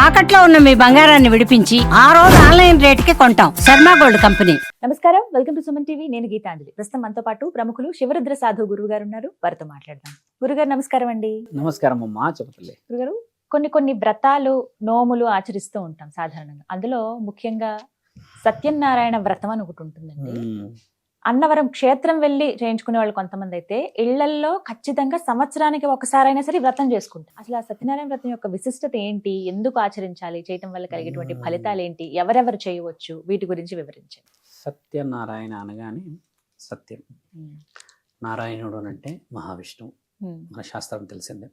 తాకట్లో ఉన్న మీ బంగారాన్ని విడిపించి ఆ రోజు ఆన్లైన్ రేటుకి కొంటాం. Sharma gold company. నమస్కారం, వెల్కమ్ టు సుమన్ టీవీ. నేను గీతాంజలి. ప్రస్తుతం మనతో పాటు ప్రముఖులు శివరుద్ర సాధు గురువు గారు ఉన్నారు. వారితో మాట్లాడదాం. గురుగారు నమస్కారం అండి. నమస్కారం అమ్మా. చెబుతలే గురుగారు, కొన్ని వ్రతాలు నోములు ఆచరిస్తూ ఉంటాం సాధారణంగా. అందులో ముఖ్యంగా సత్యనారాయణ వ్రతం అని ఒకటి ఉంటుందండి. అన్నవరం క్షేత్రం వెళ్ళి చేయించుకునే వాళ్ళు కొంతమంది అయితే ఇళ్లల్లో ఖచ్చితంగా సంవత్సరానికి ఒకసారైనా సరే వ్రతం చేసుకుంటారు. అసలు ఆ సత్యనారాయణ వ్రతం యొక్క విశిష్టత ఏంటి, ఎందుకు ఆచరించాలి, చేయటం వల్ల కలిగేటువంటి ఫలితాలు ఏంటి, ఎవరెవరు చేయవచ్చు, వీటి గురించి వివరించండి. సత్యనారాయణ అనగానే సత్యం, నారాయణుడు అంటే మహావిష్ణువు, మన శాస్త్రం తెలిసిందే.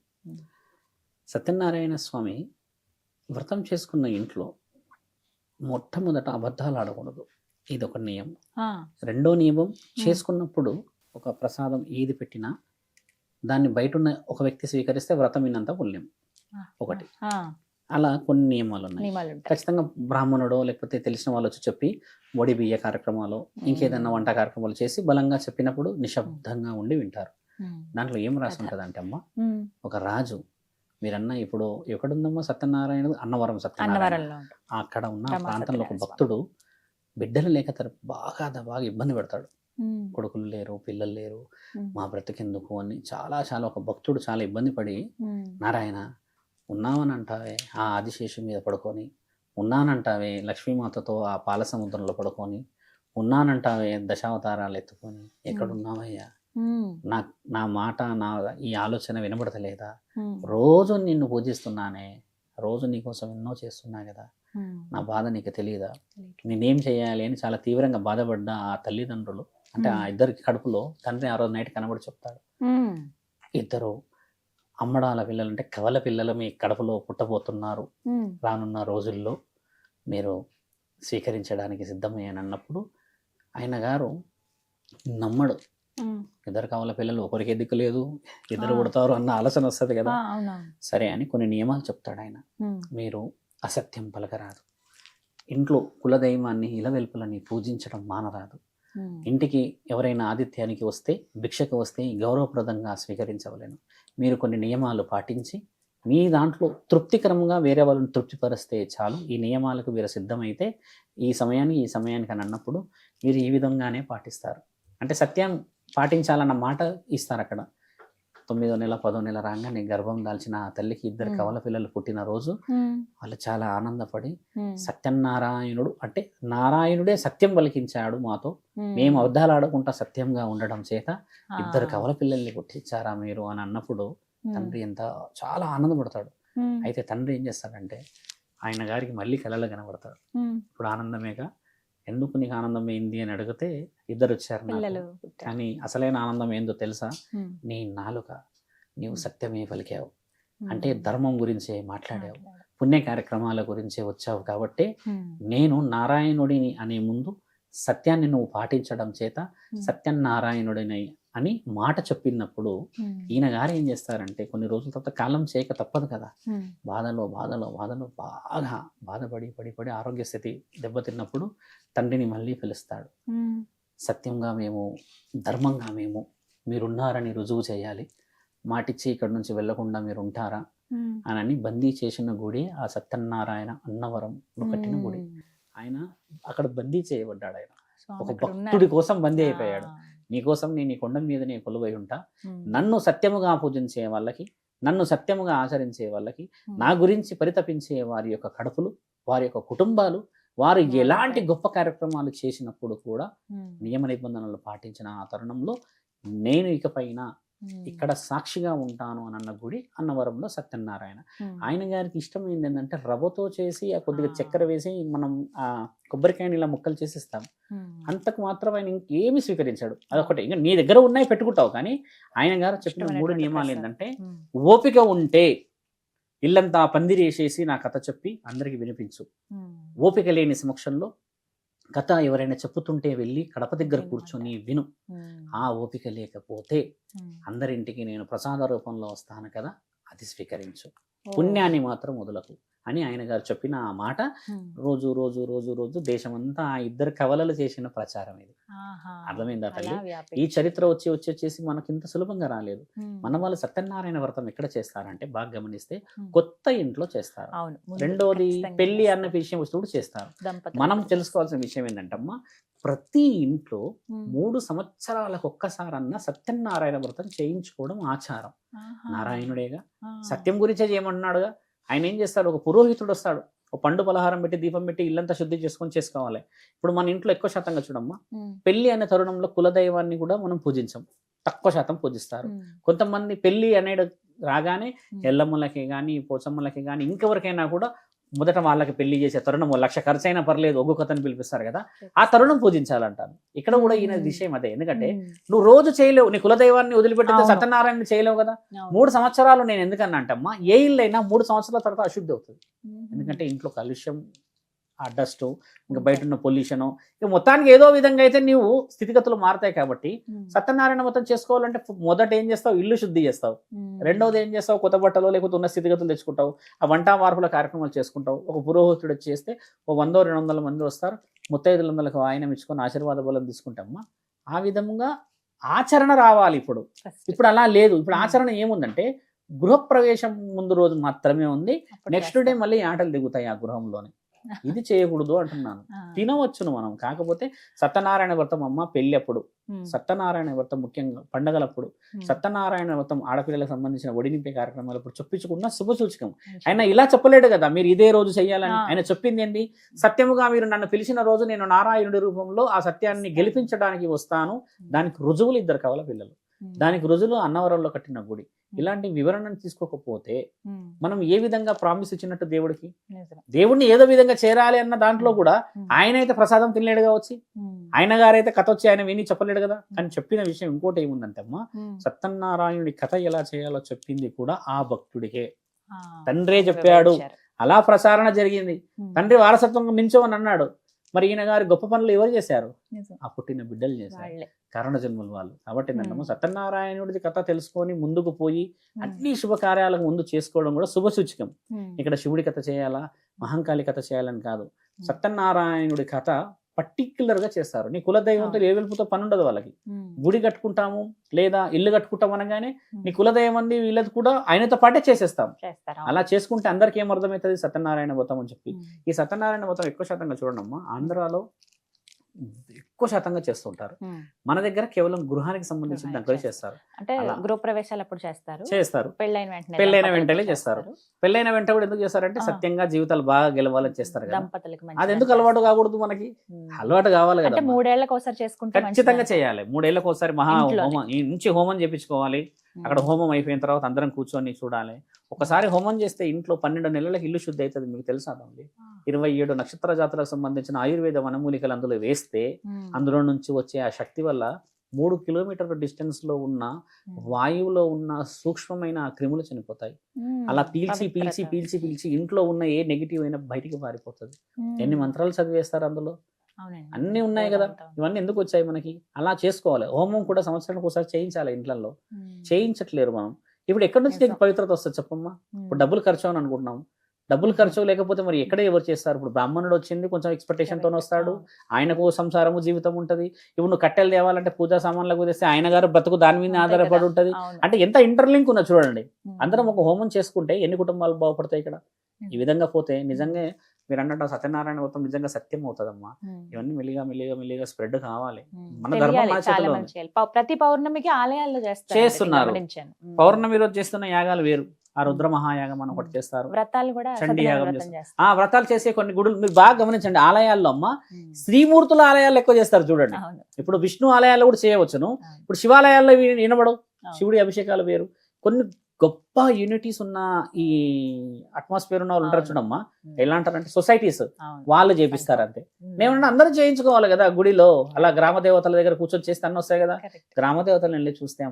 సత్యనారాయణ స్వామి వ్రతం చేసుకున్న ఇంట్లో మొట్టమొదట అబద్ధాలు ఆడకూడదు. ఇది ఒక నియమం. రెండో నియమం, చేసుకున్నప్పుడు ఒక ప్రసాదం ఏది పెట్టినా దాన్ని బయట ఉన్న ఒక వ్యక్తి స్వీకరిస్తే వ్రతం విన్నంత పుణ్యం. ఒకటి అలా కొన్ని నియమాలు ఉన్నాయి. ఖచ్చితంగా బ్రాహ్మణుడో లేకపోతే తెలిసిన వాళ్ళు వచ్చి చెప్పి వడి బియ్య కార్యక్రమాలు ఇంకేదన్నా వంట కార్యక్రమాలు చేసి బలంగా చెప్పినప్పుడు నిశ్శబ్దంగా ఉండి వింటారు. దాంట్లో ఏం రాసి ఉంటుంది అంటే అమ్మ, ఒక రాజు మీరన్న ఇప్పుడు ఎక్కడుందమ్మా సత్యనారాయణ, అన్నవరం సత్యనారాయణ, అక్కడ ఉన్న ప్రాంతంలో ఒక భక్తుడు బిడ్డలు లేక బాగా ఇబ్బంది పెడతాడు. కొడుకులు లేరు, పిల్లలు లేరు, మా బ్రతికెందుకు అని చాలా ఒక భక్తుడు చాలా ఇబ్బంది పడి, నారాయణ ఉన్నావని అంటావే ఆ ఆదిశేషం మీద పడుకొని, ఉన్నానంటావే లక్ష్మీమాతతో ఆ పాల సముద్రంలో పడుకొని, ఉన్నానంటావే దశావతారాలు ఎత్తుకొని, ఎక్కడున్నావయ్యా, నా మాట నా ఈ ఆలోచన వినబడతలేదా, రోజు నిన్ను పూజిస్తున్నానే, రోజు నీకోసం ఎన్నో చేస్తున్నా కదా, నా బాధ నీకు తెలియదా, నేనేం చేయాలి అని చాలా తీవ్రంగా బాధపడ్డ ఆ తల్లిదండ్రులు, అంటే ఆ ఇద్దరికి కడుపులో తండ్రి ఆ రోజు నైట్ కనబడి చెప్తాడు, ఇద్దరు అమ్మడాల పిల్లలు అంటే కవల పిల్లలు మీ కడుపులో పుట్టబోతున్నారు, రానున్న రోజుల్లో మీరు స్వీకరించడానికి సిద్ధమయ్యాను అన్నప్పుడు ఆయన గారు నమ్మడు. ఇద్దరు కవల పిల్లలు ఒకరికి దిక్కు లేదు, ఇద్దరు పుడతారు అన్న ఆలోచన వస్తుంది కదా. సరే అని కొన్ని నియమాలు చెప్తాడు ఆయన. మీరు అసత్యం పలకరాదు, ఇంట్లో కులదైవాన్ని ఇలవెల్పులని పూజించడం మానరాదు, ఇంటికి ఎవరైనా ఆతిథ్యానికి వస్తే భిక్షకు వస్తే గౌరవప్రదంగా స్వీకరించవలేను, మీరు కొన్ని నియమాలు పాటించి మీ దాంట్లో తృప్తికరంగా వేరే వాళ్ళని తృప్తిపరిస్తే చాలు, ఈ నియమాలకు మీరు సిద్ధమైతే ఈ సమయానికి అని అన్నప్పుడు మీరు ఈ విధంగానే పాటిస్తారు. అంటే సత్యం పాటించాలన్న మాట ఇస్తారు అక్కడ. 9వ నెల 10వ నెల రాగానే గర్భం దాల్చిన ఆ తల్లికి ఇద్దరు కవల పిల్లలు పుట్టిన రోజు వాళ్ళు చాలా ఆనందపడి, సత్యనారాయణుడు అంటే నారాయణుడే సత్యం పలికించాడు మాతో, మేము అబద్ధాలు ఆడకుండా సత్యంగా ఉండడం చేత ఇద్దరు కవల పిల్లల్ని పుట్టించారా మీరు అని అన్నప్పుడు తండ్రి చాలా ఆనందపడతాడు. అయితే తండ్రి ఏం చేస్తాడంటే ఆయన గారికి మళ్ళీ కలలు కనబడతాడు. ఇప్పుడు ఆనందమేగా, ఎందుకు నీకు ఆనందం ఏంది అని అడిగితే ఇద్దరు వచ్చారు కానీ అసలైన ఆనందం ఏందో తెలుసా, నీ నాలుక నీవు సత్యమే పలికావు, అంటే ధర్మం గురించే మాట్లాడావు, పుణ్య కార్యక్రమాల గురించే వచ్చావు, కాబట్టి నేను నారాయణుడిని అనే ముందు సత్యాన్ని నువ్వు పాటించడం చేత సత్యనారాయణుడిని అని మాట చెప్పినప్పుడు ఈయన గారు ఏం చేస్తారంటే కొన్ని రోజుల తర్వాత కాలం చేయక తప్పదు కదా, బాధలో బాగా బాధపడి ఆరోగ్య స్థితి దెబ్బతిన్నప్పుడు తండ్రిని మళ్ళీ పిలుస్తాడు. సత్యంగా మేము ధర్మంగా మేము మీరున్నారని రుజువు చేయాలి, మాటిచ్చి ఇక్కడి నుంచి వెళ్లకుండా మీరు ఉంటారా అని బందీ చేసిన గుడి ఆ సత్యనారాయణ అన్నవరం కట్టిన గుడి. ఆయన అక్కడ బందీ చేయబడ్డాడు. ఆయన ఒక భక్తుడి కోసం బందీ అయిపోయాడు. నీకోసం నేను ఈ కొండ మీద నేను కొలువై ఉంటా, నన్ను సత్యముగా పూజించే వాళ్ళకి, నన్ను సత్యముగా ఆచరించే వాళ్ళకి, నా గురించి పరితపించే వారి యొక్క కడుపులు, వారి యొక్క కుటుంబాలు, వారు ఎలాంటి గొప్ప కార్యక్రమాలు చేసినప్పుడు కూడా నియమ నిబంధనలు పాటించిన ఆ తరుణంలో నేను ఇకపైన ఇక్కడ సాక్షిగా ఉంటాను అని అన్న గుడి అన్నవరంలో సత్యనారాయణ. ఆయన గారికి ఇష్టం ఏంటంటే రవ్వతో చేసి ఆ కొద్దిగా చక్కెర వేసి మనం ఆ కొబ్బరికాయని ఇలా ముక్కలు చేసి ఇస్తాం, అంతకు మాత్రం ఆయన ఇంకేమి స్వీకరించాడు. అదొకటి. ఇంకా నీ దగ్గర ఉన్నాయి పెట్టుకుంటావు, కానీ ఆయన గారు చెప్పిన 3 నియమాలు ఏంటంటే, ఓపిక ఉంటే ఇల్లంతా పందిరి వేసేసి నా కథ చెప్పి అందరికి వినిపించు, ఓపిక లేని సమక్షంలో కథ ఎవరైనా చెప్పుతుంటే వెళ్ళి కడప దగ్గర కూర్చొని విను, ఆ ఓపిక లేకపోతే అందరింటికి నేను ప్రసాద రూపంలో వస్తాను కదా, అది స్వీకరించు, పుణ్యాన్ని మాత్రం వదలకు, అని ఆయన గారు చెప్పిన ఆ మాట ఉమ్. రోజు రోజు రోజు రోజు దేశమంతా ఆ ఇద్దరు కవలలు చేసిన ప్రచారం ఇది. ఆహా. అర్థమైందా తల్లి? అలా వ్యాపించి. ఈ చరిత్ర వచ్చేసి మనకి ఇంత సులభంగా రాలేదు. ఉమ్. మన వాళ్ళు సత్యనారాయణ వ్రతం ఎక్కడ చేస్తారంటే బాగా గమనిస్తే ఉమ్. కొత్త ఇంట్లో చేస్తారు. అవును, ముందు రెండోది ఖచ్చితంగా పెళ్లి అన్న చేస్తారు. విషయం వచ్చినప్పుడు చేస్తారు. దంపతులు మనం చేస్తారు. తెలుసుకోవాల్సిన విషయం ఏంటంటమ్మా, ప్రతి ఇంట్లో ఉమ్. 3 సంవత్సరాలకు ఒక్కసారన్నా సత్యనారాయణ వ్రతం చేయించుకోవడం ఆచారం. ఆహా. నారాయణుడేగా, ఆ. సత్యం గురించే చేయమంటున్నాడుగా. ఆయన ఏం చేస్తాడు, ఒక పురోహితుడు వస్తాడు, ఒక పండు పలహారం పెట్టి దీపం పెట్టి ఇల్లంతా శుద్ధి చేసుకొని చేసుకోవాలి. ఇప్పుడు మన ఇంట్లో ఎక్కువ శాతంగా చూడమ్మా, ఉమ్. పెళ్లి అనే తరుణంలో కులదైవాన్ని కూడా మనం పూజించం, తక్కువ శాతం పూజిస్తారు. ఉమ్. కొంతమంది పెళ్లి అనేది రాగానే ఉమ్. ఎల్లమ్మలకి కానీ పోచమ్మలకి కానీ ఇంకెవరికైనా కూడా మొదట వాళ్ళకి పెళ్లి చేసే తరుణం 1,00,000 ఖర్చు అయినా పర్లేదు, ఒగ్గు కథను పిలిపిస్తారు కదా, ఆ తరుణం పూజించాలంటారు. ఇక్కడ కూడా ఈయన విషయం అదే. ఎందుకంటే ఉమ్. నువ్వు రోజు చేయలేవు, నీ కులదైవాన్ని వదిలిపెట్టితే అవును. సత్యనారాయణ చేయలేవు కదా. అవును. 3 సంవత్సరాలు నేను ఎందుకన్నా అంటమ్మా, ఏ ఇల్లైనా 3 సంవత్సరాల తర్వాత అశుద్ధి అవుతుంది. ఉమ్. ఎందుకంటే ఇంట్లో కాలుష్యం, ఆ డస్ట్, ఇంకా బయట ఉన్న పొల్యూషన్, ఇక మొత్తానికి ఏదో విధంగా అయితే నీవు స్థితిగతులు మారుతాయి. కాబట్టి ఉమ్. సత్యనారాయణ వ్రతం చేసుకోవాలంటే మొదట ఏం చేస్తావు, ఇల్లు శుద్ధి చేస్తావు. ఉమ్. రెండవది ఏం చేస్తావు, కొత్త బట్టలు లేకపోతే ఉన్న స్థితిగతులు తెచ్చుకుంటావు, ఆ వంట మార్పుల కార్యక్రమాలు చేసుకుంటావు. ఒక పురోహితుడు చేస్తే ఓ 100-200 మంది వస్తారు, ముత్తైదులందరికి వాయనం ఇచ్చుకొని ఆశీర్వాద బలం తీసుకుంటామా. ఆ విధంగా ఆచరణ రావాలి. First. ఇప్పుడు అలా లేదు. ఇప్పుడు ఆచరణ ఏముందంటే గృహప్రవేశం ముందు రోజు మాత్రమే ఉంది, అప్పుడు నెక్స్ట్ డే చేస్తారు. మళ్ళీ ఆటలు దిగుతాయి ఆ గృహంలోనే. ఇది చేయకూడదు అంటున్నాను. ఆ. తినవచ్చును మనం, కాకపోతే సత్యనారాయణ వ్రతం అమ్మ పెళ్ళి అప్పుడు, ఉమ్. సత్యనారాయణ వ్రతం ముఖ్యంగా పండగలప్పుడు, ఉమ్. సత్యనారాయణ వ్రతం ఆడపిల్లలకు సంబంధించిన ఒడినింపే కార్యక్రమాలు ఇప్పుడు చెప్పించుకున్న శుభసూచకం. మంచిది. ఆయన ఇలా చెప్పలేడు కదా, మీరు ఇదే రోజు చేయాలని. ఆ. ఆయన చెప్పింది ఏంటి, సత్యముగా మీరు నన్ను పిలిచిన రోజు నేను నారాయణుడి రూపంలో ఆ సత్యాన్ని గెలిపించడానికి వస్తాను. దానికి రుజువులు 2 కవల పిల్లలు, ఉమ్. దానికి రుజువులు అన్నవరంలో కట్టిన గుడి. ఇలాంటి వివరణను తీసుకోకపోతే ఉమ్. మనం ఏ విధంగా ప్రామిస్ ఇచ్చినట్టు దేవుడికి, నిజమే. దేవుడిని ఏదో విధంగా చేరాలి అన్న దాంట్లో కూడా ఉమ్. ఆయన అయితే ప్రసాదం తినలేడుగా వచ్చి, ఉమ్. ఆయన గారైతే కథ వచ్చి ఆయన విని చెప్పలేడు కదా. కానీ చెప్పిన విషయం ఇంకోటి ఏముందంటే అమ్మా, ఉమ్. సత్యనారాయణుడి కథ ఎలా చేయాలో చెప్పింది కూడా ఆ భక్తుడికే. ఆ. తండ్రే చెప్పాడు, వివరించారు. అలా ప్రసారణ జరిగింది. ఉమ్. తండ్రి వారసత్వంగా మించమని అన్నాడు. మరి ఈయన గారి గొప్ప పనులు ఎవరు చేశారు, నిజం. ఆ పుట్టిన బిడ్డలు చేశారు, వాళ్ళే. కారణ జన్మల వాళ్ళు. కాబట్టి ఏంటంటే ఉమ్. సత్యనారాయణుడిది కథ తెలుసుకొని ముందుకు పోయి ఉమ్. అన్ని శుభకార్యాలకు ముందు చేసుకోవడం కూడా శుభసూచకం. ఉమ్. ఇక్కడ శివుడి కథ చేయాలా, మహంకాళి కథ చేయాలని కాదు, ఉమ్. సత్యనారాయణుడి కథ పర్టిక్యులర్ గా చేస్తారు. నీ కులదైవంతో ఏ వెలుపుతో పని ఉండదు వాళ్ళకి. ఉమ్. గుడి కట్టుకుంటాము లేదా ఇల్లు కట్టుకుంటాం అనగానే ఉమ్. నీ కులదైవం అంది వీళ్ళది కూడా ఆయనతో పాటే చేసేస్తాం. చేస్తారు. అలా చేసుకుంటే అందరికి ఏం అర్థమవుతుంది, సత్యనారాయణ వ్రతం అని చెప్పి. ఉమ్. ఈ సత్యనారాయణ వ్రతం ఎక్కువ శాతంగా చూడండమ్మా, ఆంధ్రాలో ఎక్కువ శాతంగా చేస్తుంటారు. ఉమ్. మన దగ్గర కేవలం గృహానికి సంబంధించిన గృహానికి దగ్గర చేస్తారు. అంటే అలా. గృహ ప్రవేశాలు అప్పుడు చేస్తారు, చేస్తారు పెళ్ళైన వెంటనే పెళ్ళైన దంపతులకు వెంటనే చేస్తారు. పెళ్ళైన వెంట కూడా ఎందుకు చేస్తారంటే ఆ. సత్యంగా జీవితాలు బాగా గెలవాలని చేస్తారు కదా. దంపతులకు అది మంచిదని ఎందుకు అలవాటు చేస్తారు. కాకూడదు మనకి, ఉమ్. అలవాటు కావాలి అంటే కదా. 3 ఏళ్లకు ఒకసారి చేసుకుంటే ఖచ్చితంగా మంచిదని. చేయాలి. 3 ఏళ్ళకి ఒకసారి మహా ఇంట్లోనే. హోమం, ఈ నుంచి హోమం చేపించుకోవాలి. ఉమ్. అక్కడ హోమం అయిపోయిన తర్వాత అందరం కూర్చొని చూడాలి. ఒకసారి హోమం చేస్తే ఇంట్లో 12 నెలలకు ఇల్లు శుద్ధి అవుతుంది. మీకు తెలుసా అండి? 27 నక్షత్ర జాతులకు సంబంధించిన ఆయుర్వేద వనమూలికలు అందులో వేస్తే ఉమ్. అందులో నుంచి వచ్చే ఆ శక్తి వల్ల 3 కిలోమీటర్ల డిస్టెన్స్ లో ఉన్న ఉమ్. వాయువులో ఉన్న సూక్ష్మమైన ఆ క్రిములు చనిపోతాయి. ఉమ్. అలా పీల్చి పవిత్రత. పీల్చి పీల్చి పీల్చి ఇంట్లో ఉన్న ఏ నెగిటివ్ అయినా బయటికి పారిపోతుంది. ఉమ్. ఎన్ని మంత్రాలు చదివేస్తారు అందులో, అవునండి. అన్నీ ఉన్నాయి కదా. ఇవన్నీ ఎందుకు వచ్చాయి మనకి? అలా చేసుకోవాలి. హోమం కూడా సంవత్సరానికి ఒకసారి చేయించాలి ఇంట్లో. ఉమ్. చేయించట్లేరు మనం. ఇప్పుడు ఎక్కడి నుంచి నీకు పవిత్రత వస్తుంది చెప్పమ్మా? ఉమ్. ఇప్పుడు డబ్బులు ఖర్చు అని అనుకుంటున్నాం, డబ్బులు ఖర్చు లేకపోతే మరి ఎక్కడ ఎవరు చేస్తారు? ఇప్పుడు బ్రాహ్మణుడు వచ్చింది కొంచెం ఎక్స్పెక్టేషన్ తోనే వస్తాడు, ఆయనకు సంసారము జీవితం ఉంటది. ఇప్పుడు నువ్వు కట్టెలు తేవాలంటే పూజా సామాన్లకు తెస్తే ఆయన గారు బ్రతుకు దాని మీద అంతే ఆధారపడి కదా. ఉంటది. అవును. అంటే ఎంత ఇంటర్లింక్ ఉన్నా చూడండి. ఉమ్. అందరం ఒక హోమం చేసుకుంటే ఎన్ని కుటుంబాలు బాగుపడతాయి ఇక్కడ. ఉమ్. ఈ విధంగా పోతే నిజంగా మీరు అన్నట్టు సత్యనారాయణ వ్రతం నిజంగా సత్యం అవుతుందమ్మా. ఉమ్. ఇవన్నీ మెల్లిగా మెల్లిగా మెల్లిగా స్ప్రెడ్ కావాలి. ఉమ్. మన ధర్మం తెలియాలి, మన చాలా చేతిలో మంది చేయాలి. ప్రతి పౌర్ణమికి ఆలయాల్లో చేస్తారు, చేస్తున్నారు. నేను గమనించాను. ఉమ్. పౌర్ణమి రోజు చేస్తున్న యాగాలు వేరు. ఆ రుద్ర మహాయాగం అని ఒకటి చేస్తారు. వ్రతాలు కూడా చండీ సత్యనారాయణ యాగం వ్రతం చేస్తారు. చేస్తారు. ఆ వ్రతాలు చేసే కొన్ని గుడులు మీరు బాగా గమనించండి. ఆలయాల్లో అమ్మ ఉమ్. శ్రీమూర్తుల ఆలయాలు ఎక్కువ చేస్తారు చూడండి. అవును. ఇప్పుడు విష్ణు ఆలయాల్లో కూడా చేయవచ్చును. అవును. ఇప్పుడు శివాలయాల్లో వినబడవు. అవును. శివుడి అభిషేకాలు వేరు. కొన్ని గొప్ప యూనిటీస్ ఉన్న ఈ అట్మాస్ఫియర్ ఉన్న వాళ్ళు ఉంటారు అవును. చూడమ్మా. ఉమ్. ఎలా అంటారంటే సొసైటీస్ అవును. వాళ్ళు చేపిస్తారు అంతే. ఉమ్. మేమన్నా అందరూ చేయించుకోవాలి కదా గుడిలో. అలా గ్రామ దేవతల దగ్గర కూర్చొని చేస్తే అన్నీ వస్తాయి కదా. Correct. గ్రామ దేవతలు వెళ్ళి చూస్తే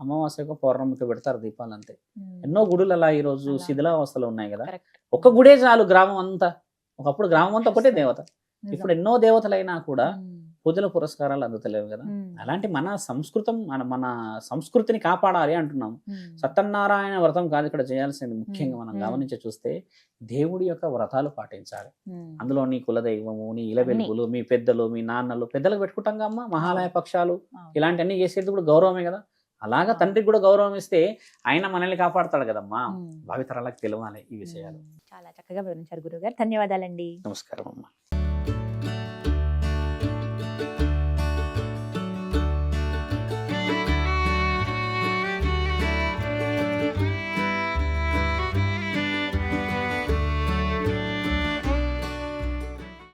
అమావాస్యకు పౌర్ణమికి పెడతారు దీపాలు అంతే. ఉమ్. ఎన్నో గుడులు అలా ఈ రోజు అలా. శిథిలావస్థలో ఉన్నాయి కదా. Correct. ఒక్క గుడే చాలు గ్రామం అంతా. ఒకప్పుడు గ్రామం అంతా ఒకటే దేవత. నిజం. ఇప్పుడు ఎన్నో దేవతలైనా కూడా ఉమ్. పూజల పురస్కారాలు అందుతలేవు కదా. అలాంటి మన సంస్కృతం మన సంస్కృతిని కాపాడాలి అంటున్నాం. సత్యనారాయణ వ్రతం కాదు ఇక్కడ చేయాల్సింది. ముఖ్యంగా మనం గమనించి చూస్తే దేవుడి యొక్క వ్రతాలు పాటించాలి. అందులో నీ కులదైవము, నీ ఇలవెలుపులు, మీ పెద్దలు, మీ నాన్నలు, పెద్దలకు పెట్టుకుంటాం కమ్మా, మహాలయ పక్షాలు ఇలాంటివన్నీ చేసేది కూడా గౌరవమే కదా. అలాగా తండ్రికి కూడా గౌరవం ఇస్తే ఆయన మనల్ని కాపాడతాడు కదమ్మా. భావితరాలకు తెలవాలి ఈ విషయాలు. చాలా చక్కగా వివరించారు గురుగారు. ధన్యవాదాలండి. నమస్కారం అమ్మా.